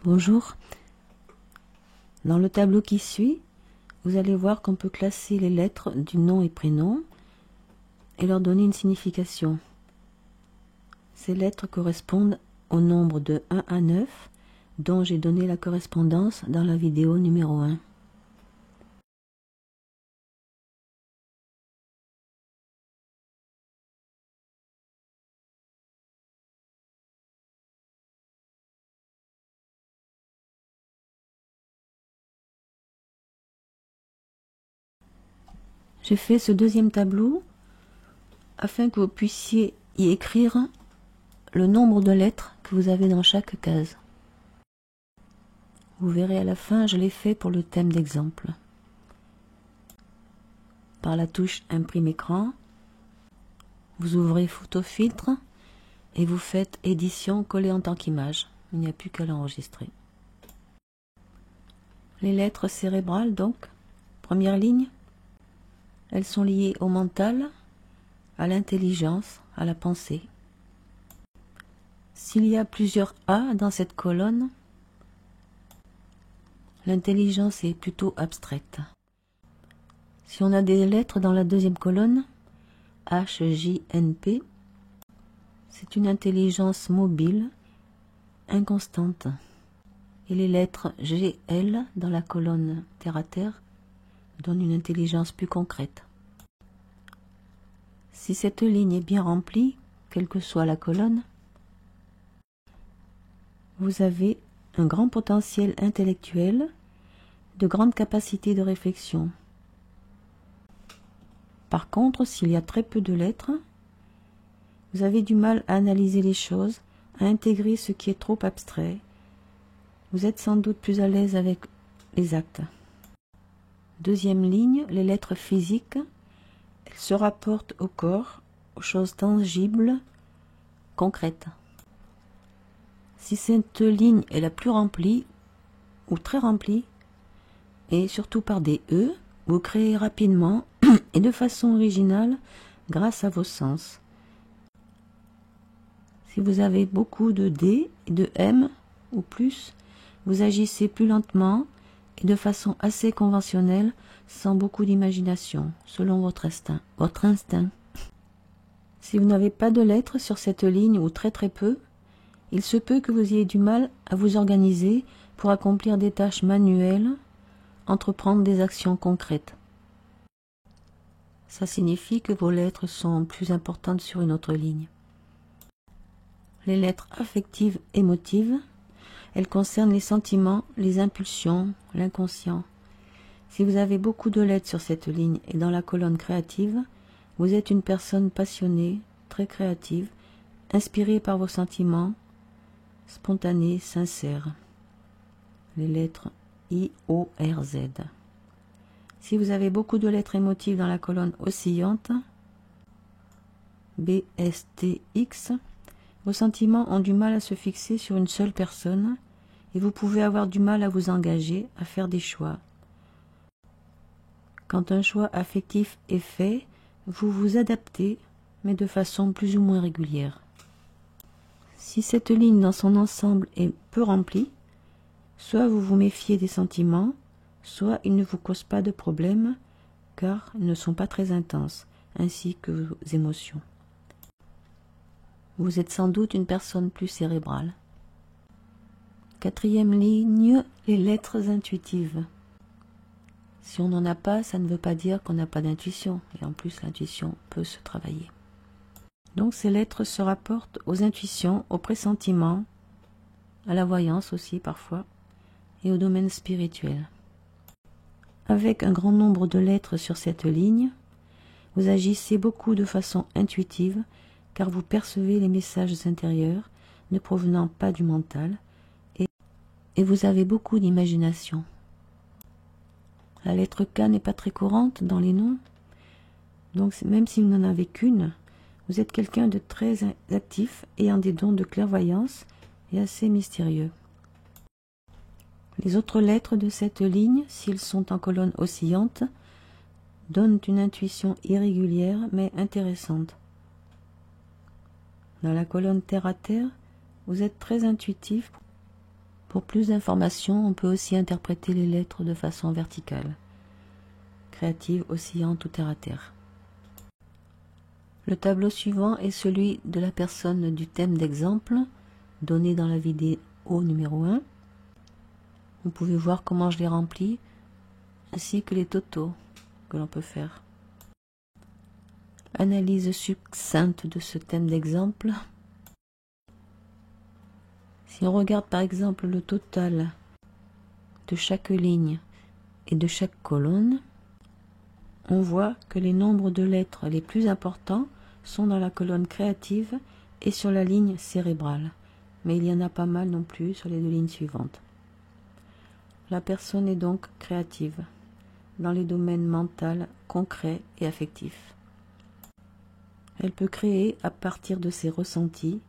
Bonjour. Dans le tableau qui suit, vous allez voir qu'on peut classer les lettres du nom et prénom et leur donner une signification. Ces lettres correspondent au nombre de 1 à 9, dont j'ai donné la correspondance dans la vidéo numéro 1. J'ai fait ce deuxième tableau afin que vous puissiez y écrire le nombre de lettres que vous avez dans chaque case. Vous verrez à la fin, je l'ai fait pour le thème d'exemple. Par la touche Imprime écran, vous ouvrez Photo filtre et vous faites Édition coller en tant qu'image. Il n'y a plus qu'à l'enregistrer. Les lettres cérébrales donc, première ligne, elles sont liées au mental, à l'intelligence, à la pensée. S'il y a plusieurs A dans cette colonne, l'intelligence est plutôt abstraite. Si on a des lettres dans la deuxième colonne, H, J, N, P, c'est une intelligence mobile, inconstante. Et les lettres G, L dans la colonne terre à terre donnent une intelligence plus concrète. Si cette ligne est bien remplie, quelle que soit la colonne, vous avez un grand potentiel intellectuel, de grandes capacités de réflexion. Par contre, s'il y a très peu de lettres, vous avez du mal à analyser les choses, à intégrer ce qui est trop abstrait. Vous êtes sans doute plus à l'aise avec les actes. Deuxième ligne, les lettres physiques, elles se rapportent au corps, aux choses tangibles, concrètes. Si cette ligne est la plus remplie, ou très remplie, et surtout par des E, vous créez rapidement et de façon originale grâce à vos sens. Si vous avez beaucoup de D et de M ou plus, vous agissez plus lentement et de façon assez conventionnelle, sans beaucoup d'imagination, selon votre instinct. Si vous n'avez pas de lettres sur cette ligne ou très peu, il se peut que vous ayez du mal à vous organiser pour accomplir des tâches manuelles, entreprendre des actions concrètes. Ça signifie que vos lettres sont plus importantes sur une autre ligne. Les lettres affectives, émotives, elles concernent les sentiments, les impulsions, l'inconscient. Si vous avez beaucoup de lettres sur cette ligne et dans la colonne créative, vous êtes une personne passionnée, très créative, inspirée par vos sentiments, spontanée, sincère. Les lettres I, O, R, Z. Si vous avez beaucoup de lettres émotives dans la colonne oscillante, B, S, T, X, vos sentiments ont du mal à se fixer sur une seule personne et vous pouvez avoir du mal à vous engager, à faire des choix. Quand un choix affectif est fait, vous vous adaptez, mais de façon plus ou moins régulière. Si cette ligne dans son ensemble est peu remplie, soit vous vous méfiez des sentiments, soit ils ne vous causent pas de problème, car ils ne sont pas très intenses, ainsi que vos émotions. Vous êtes sans doute une personne plus cérébrale. Quatrième ligne, les lettres intuitives. Si on n'en a pas, ça ne veut pas dire qu'on n'a pas d'intuition, et en plus l'intuition peut se travailler. Donc ces lettres se rapportent aux intuitions, aux pressentiments, à la voyance aussi parfois, et au domaine spirituel. Avec un grand nombre de lettres sur cette ligne, vous agissez beaucoup de façon intuitive, car vous percevez les messages intérieurs ne provenant pas du mental, et vous avez beaucoup d'imagination. La lettre K n'est pas très courante dans les noms, donc même si vous n'en avez qu'une, vous êtes quelqu'un de très actif, ayant des dons de clairvoyance et assez mystérieux. Les autres lettres de cette ligne, s'ils sont en colonne oscillante, donnent une intuition irrégulière mais intéressante. Dans la colonne terre à terre, vous êtes très intuitif Pour plus d'informations, on peut aussi interpréter les lettres de façon verticale, créative, oscillante ou terre à terre. Le tableau suivant est celui de la personne du thème d'exemple, donné dans la vidéo numéro 1. Vous pouvez voir comment je l'ai rempli, ainsi que les totaux que l'on peut faire. Analyse succincte de ce thème d'exemple. Si on regarde par exemple le total de chaque ligne et de chaque colonne, on voit que les nombres de lettres les plus importants sont dans la colonne créative et sur la ligne cérébrale, mais il y en a pas mal non plus sur les deux lignes suivantes. La personne est donc créative dans les domaines mental, concret et affectif. Elle peut créer à partir de ses ressentis,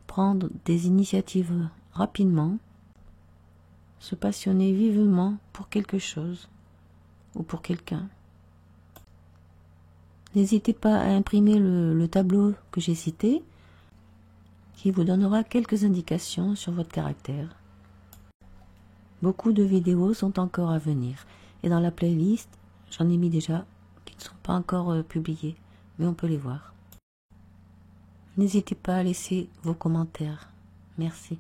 prendre des initiatives rapidement, se passionner vivement pour quelque chose ou pour quelqu'un. N'hésitez pas à imprimer le tableau que j'ai cité, qui vous donnera quelques indications sur votre caractère. Beaucoup de vidéos sont encore à venir, et dans la playlist, j'en ai mis déjà qui ne sont pas encore publiées, mais on peut les voir. N'hésitez pas à laisser vos commentaires. Merci.